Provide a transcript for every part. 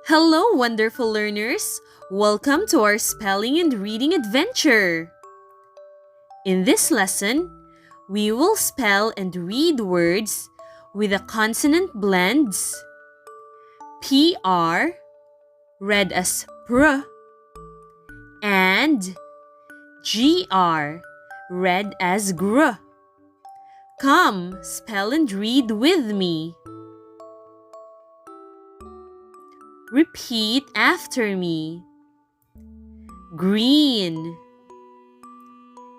Hello, wonderful learners! Welcome to our spelling and reading adventure. In this lesson, we will spell and read words with the consonant blends PR, read as pr, and GR, read as gr. Come, spell and read with me. Repeat after me. Green.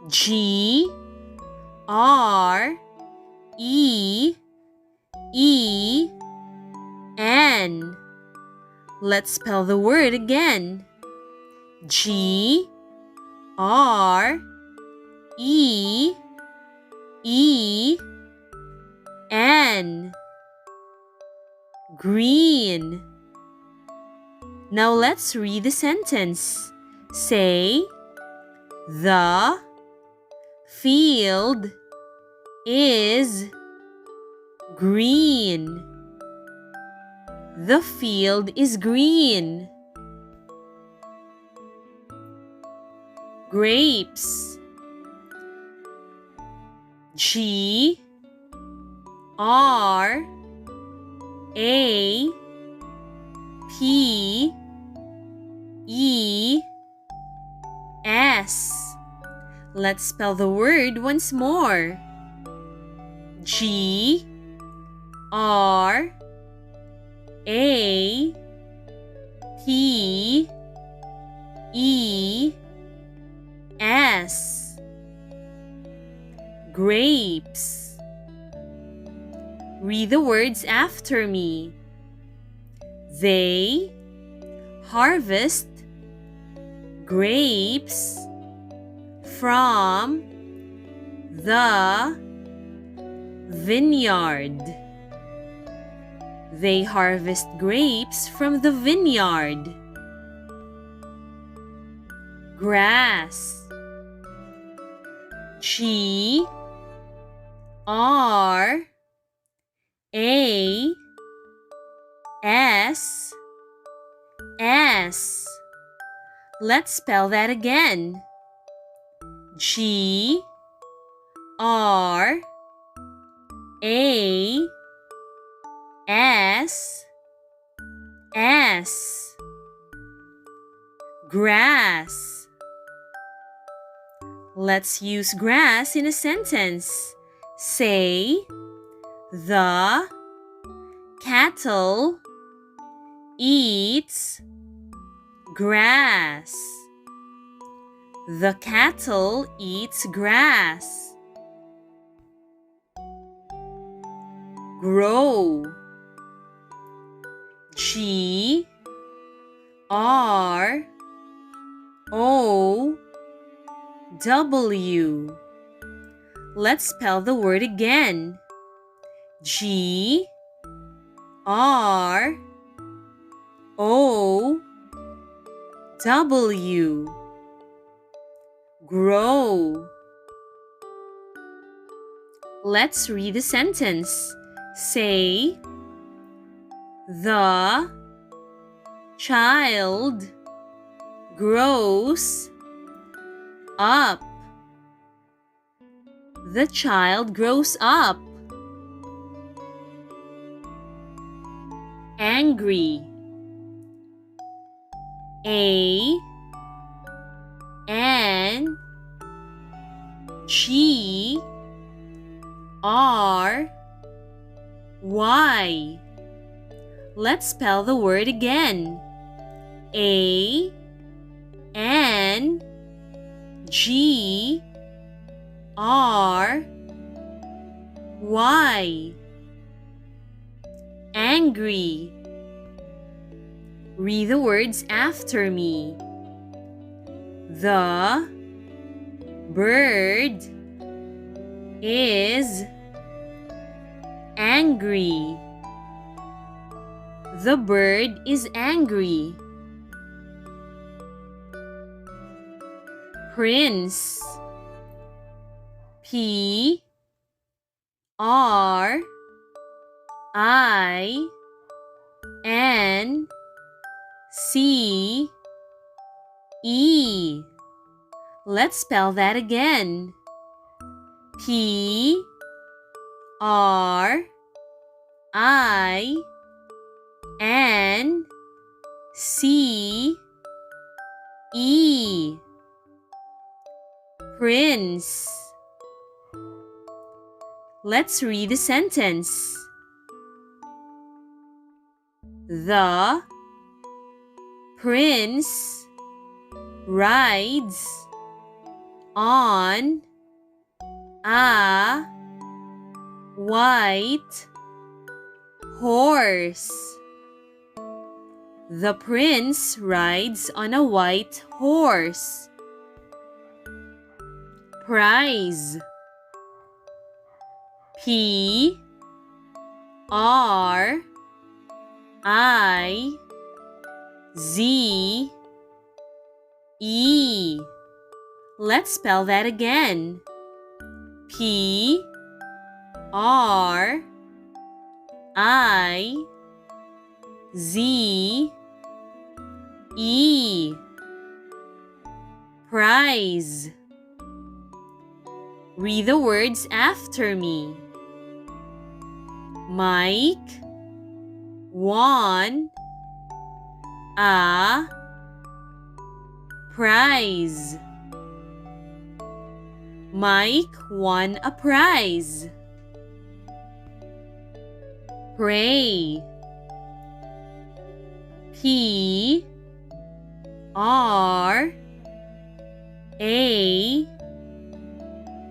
G R E E N. Let's spell the word again. G R E E N. Green. Now let's read the sentence. Say, the field is green. The field is green. Grapes. G R A P E S. Let's spell the word once more. G R A P E S. Grapes. Read the words after me. They harvest grapes from the vineyard. They harvest grapes from the vineyard. Grass. G R A S S. Let's spell that again. G R A S S. Grass. Let's use grass in a sentence. Say, the cattle eats grass. The cattle eats grass. Grow. G R O W. Let's spell the word again. G R O W. Grow. Let's read the sentence. Say, the child grows up. The child grows up. Angry. A N G R Y. Let's spell the word again. A N G R Y. Angry. Read the words after me. The bird is angry. The bird is angry. Prince. P R I N C E. Let's spell that again. P R I N C E. Prince. Let's read the sentence. The prince rides on a white horse. The prince rides on a white horse. Prize. P R I Z E. Let's spell that again. P R I Z E. Prize. Read the words after me. Mike won a prize. Mike won a prize. Pray. P R A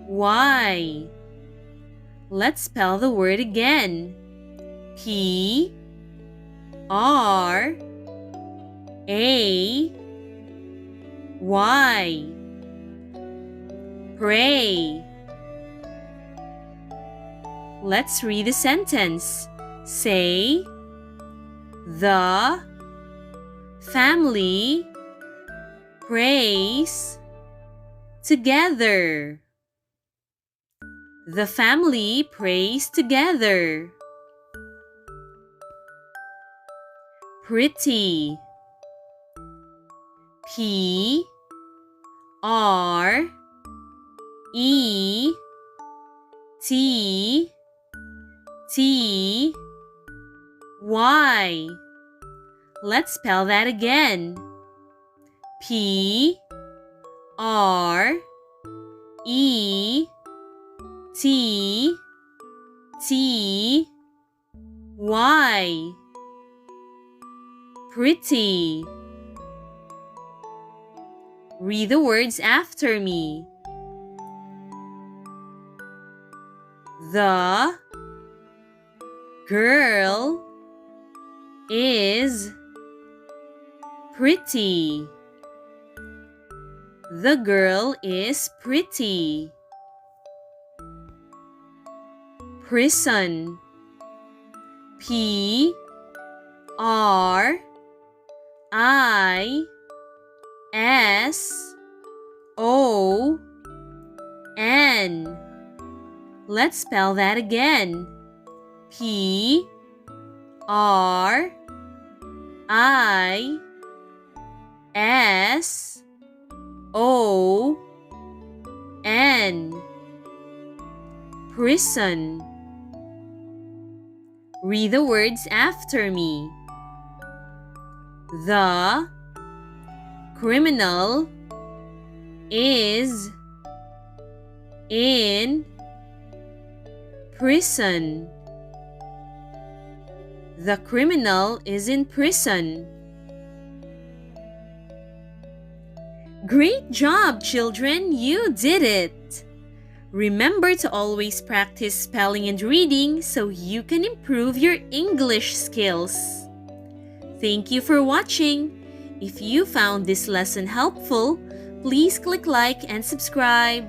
Y. Let's spell the word again. P R A Y. Pray. Let's read the sentence. Say, the family prays together. The family prays together. Pretty. P R E T T Y. Let's spell that again. P R E T T Y. Pretty. Read the words after me. The girl is pretty. The girl is pretty. Prison. P R I S O N. Let's spell that again. P R I S O N. Prison. Read the words after me. The criminal is in prison. The criminal is in prison. Great job, children! You did it! Remember to always practice spelling and reading so you can improve your English skills. Thank you for watching. If you found this lesson helpful, please click like and subscribe.